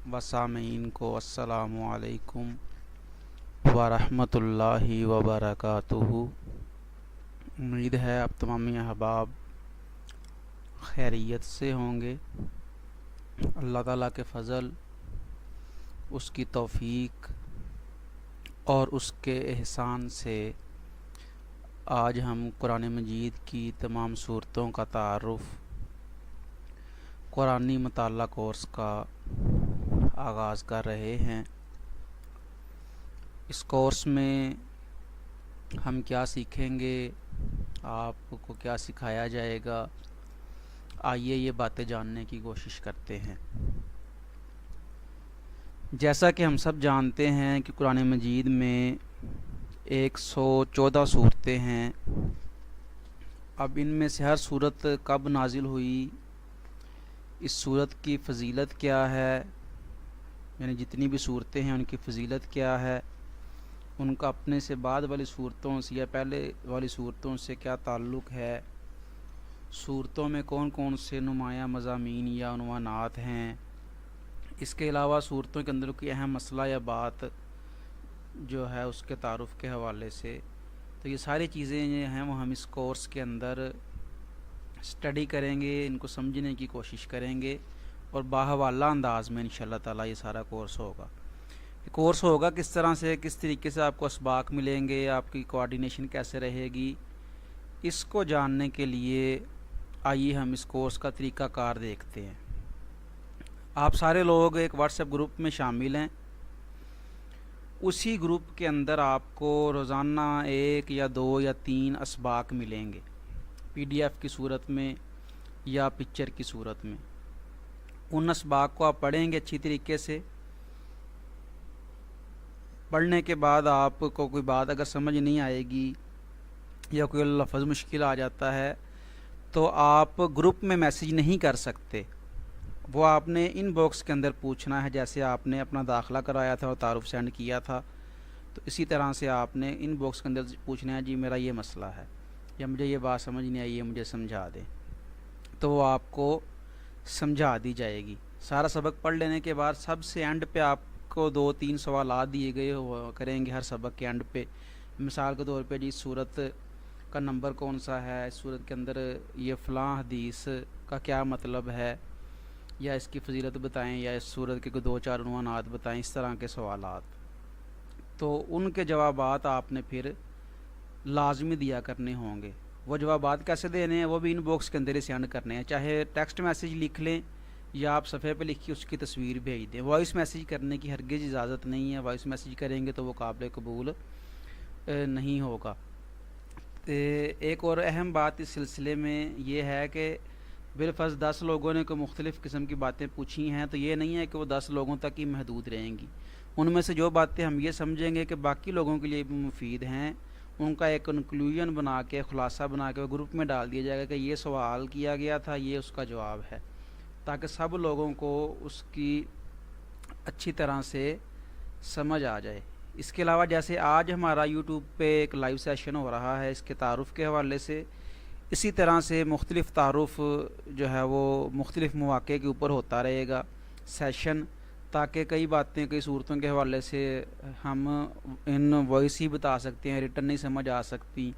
و سامعین کو السلام علیکم ورحمۃ اللہ وبرکاتہ۔ امید ہے آپ تمام احباب خیریت سے ہوں گے۔ اللہ تعالیٰ کے فضل، اس کی توفیق اور اس کے احسان سے آج ہم قرآن مجید کی تمام صورتوں کا تعارف قرآنی مطالعہ کورس کا آغاز کر رہے ہیں۔ اس کورس میں ہم کیا سیکھیں گے، آپ کو کیا سکھایا جائے گا، آئیے یہ باتیں جاننے کی کوشش کرتے ہیں۔ جیسا کہ ہم سب جانتے ہیں کہ قرآن مجید میں 114 صورتیں ہیں۔ اب ان میں سے ہر صورت کب نازل ہوئی، اس صورت کی فضیلت کیا ہے، یعنی جتنی بھی صورتیں ہیں ان کی فضیلت کیا ہے، ان کا اپنے سے بعد والی صورتوں سے یا پہلے والی صورتوں سے کیا تعلق ہے، صورتوں میں کون کون سے نمایاں مضامین یا عنوانات ہیں، اس کے علاوہ صورتوں کے اندر کوئی اہم مسئلہ یا بات جو ہے اس کے تعارف کے حوالے سے، تو یہ ساری چیزیں جو ہیں وہ ہم اس کورس کے اندر اسٹڈی کریں گے، ان کو سمجھنے کی کوشش کریں گے اور باحوالہ انداز میں انشاءاللہ تعالیٰ یہ سارا کورس ہوگا۔ کورس ہوگا کس طرح سے، کس طریقے سے آپ کو اسباق ملیں گے، آپ کی کوآرڈینیشن کیسے رہے گی، اس کو جاننے کے لیے آئیے ہم اس کورس کا طریقہ کار دیکھتے ہیں۔ آپ سارے لوگ ایک واٹس ایپ گروپ میں شامل ہیں۔ اسی گروپ کے اندر آپ کو روزانہ 1 یا 2 یا 3 اسباق ملیں گے، PDF کی صورت میں یا پکچر کی صورت میں۔ ان اسباق کو آپ پڑھیں گے اچھی طریقے سے۔ پڑھنے کے بعد آپ کو کوئی بات اگر سمجھ نہیں آئے گی یا کوئی لفظ مشکل آ جاتا ہے تو آپ گروپ میں میسیج نہیں کر سکتے، وہ آپ نے ان باکس کے اندر پوچھنا ہے۔ جیسے آپ نے اپنا داخلہ کرایا تھا اور تعارف سینڈ کیا تھا، تو اسی طرح سے آپ نے ان باکس کے اندر پوچھنا ہے، جی میرا یہ مسئلہ ہے یا مجھے یہ بات سمجھ نہیں آئی ہے، مجھے سمجھا دیں، تو وہ آپ کو سمجھا دی جائے گی۔ سارا سبق پڑھ لینے کے بعد سب سے اینڈ پہ آپ کو 2-3 سوالات دیے گئے ہوا کریں گے ہر سبق کے اینڈ پہ۔ مثال کے طور پہ جی سورت کا نمبر کون سا ہے، اس سورت کے اندر یہ فلاں حدیث کا کیا مطلب ہے، یا اس کی فضیلت بتائیں، یا اس سورت کے کوئی 2-4 عنوانات بتائیں، اس طرح کے سوالات۔ تو ان کے جوابات آپ نے پھر لازمی دیا کرنے ہوں گے۔ وہ جوابات کیسے دینے ہیں، وہ بھی ان باکس کے اندر ہی سینڈ کرنے ہیں، چاہے ٹیکسٹ میسیج لکھ لیں یا آپ صفحے پہ لکھ کے اس کی تصویر بھیج دیں۔ وائس میسیج کرنے کی ہرگز اجازت نہیں ہے، وائس میسیج کریں گے تو وہ قابل قبول نہیں ہوگا۔ ایک اور اہم بات اس سلسلے میں یہ ہے کہ بالفرض 10 لوگوں نے کوئی مختلف قسم کی باتیں پوچھی ہیں، تو یہ نہیں ہے کہ وہ 10 لوگوں تک ہی محدود رہیں گی۔ ان میں سے جو باتیں ہم یہ سمجھیں گے کہ باقی لوگوں کے لیے بھی مفید ہیں، ان کا ایک کنکلوژن بنا کے، خلاصہ بنا کے گروپ میں ڈال دیا جائے گا کہ یہ سوال کیا گیا تھا، یہ اس کا جواب ہے، تاکہ سب لوگوں کو اس کی اچھی طرح سے سمجھ آ جائے۔ اس کے علاوہ جیسے آج ہمارا یوٹیوب پہ ایک لائیو سیشن ہو رہا ہے اس کے تعارف کے حوالے سے، اسی طرح سے مختلف تعارف جو ہے وہ مختلف مواقع کے اوپر ہوتا رہے گا سیشن، تاکہ کئی باتیں کئی صورتوں کے حوالے سے ہم ان وائس ہی بتا سکتے ہیں، ریٹن نہیں سمجھ آ سکتی۔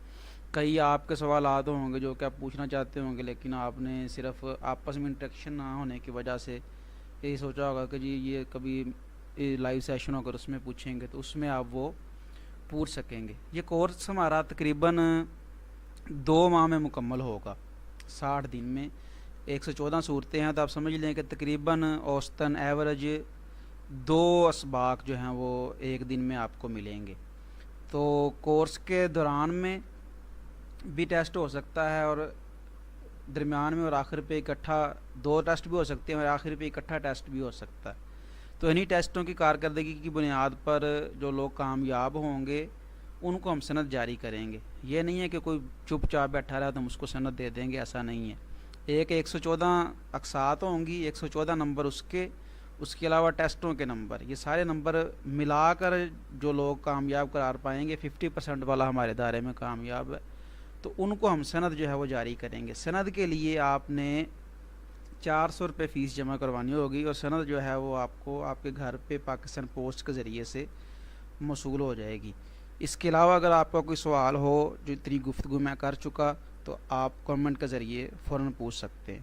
کئی آپ کے سوالات ہوں گے جو کہ آپ پوچھنا چاہتے ہوں گے، لیکن آپ نے صرف آپس میں انٹریکشن نہ ہونے کی وجہ سے یہی سوچا ہوگا کہ جی یہ کبھی لائیو سیشن ہوگا اس میں پوچھیں گے، تو اس میں آپ وہ پوچھ سکیں گے۔ یہ کورس ہمارا تقریباً 2 ماہ میں مکمل ہوگا، 60 دن میں 114 صورتیں ہیں، تو آپ سمجھ لیں کہ تقریباً اوسطاً ایوریج 2 اسباق جو ہیں وہ ایک دن میں آپ کو ملیں گے۔ تو کورس کے دوران میں بھی ٹیسٹ ہو سکتا ہے، اور درمیان میں اور آخر پہ اکٹھا 2 ٹیسٹ بھی ہو سکتے ہیں، اور آخر پہ اکٹھا ٹیسٹ بھی ہو سکتا ہے۔ تو انہی ٹیسٹوں کی کارکردگی کی بنیاد پر جو لوگ کامیاب ہوں گے ان کو ہم سند جاری کریں گے۔ یہ نہیں ہے کہ کوئی چپ چاپ بیٹھا رہا تو ہم اس کو سند دے دیں گے، ایسا نہیں ہے۔ 114 اقساط ہوں گی، 114 نمبر اس کے علاوہ ٹیسٹوں کے نمبر، یہ سارے نمبر ملا کر جو لوگ کامیاب قرار پائیں گے، 50% والا ہمارے دائرے میں کامیاب ہے، تو ان کو ہم سند جو ہے وہ جاری کریں گے۔ سند کے لیے آپ نے 400 روپے فیس جمع کروانی ہوگی، اور سند جو ہے وہ آپ کو آپ کے گھر پہ پاکستان پوسٹ کے ذریعے سے موصول ہو جائے گی۔ اس کے علاوہ اگر آپ کا کوئی سوال ہو جو اتنی گفتگو میں کر چکا، تو آپ کمنٹ کے ذریعے فوراً پوچھ سکتے ہیں۔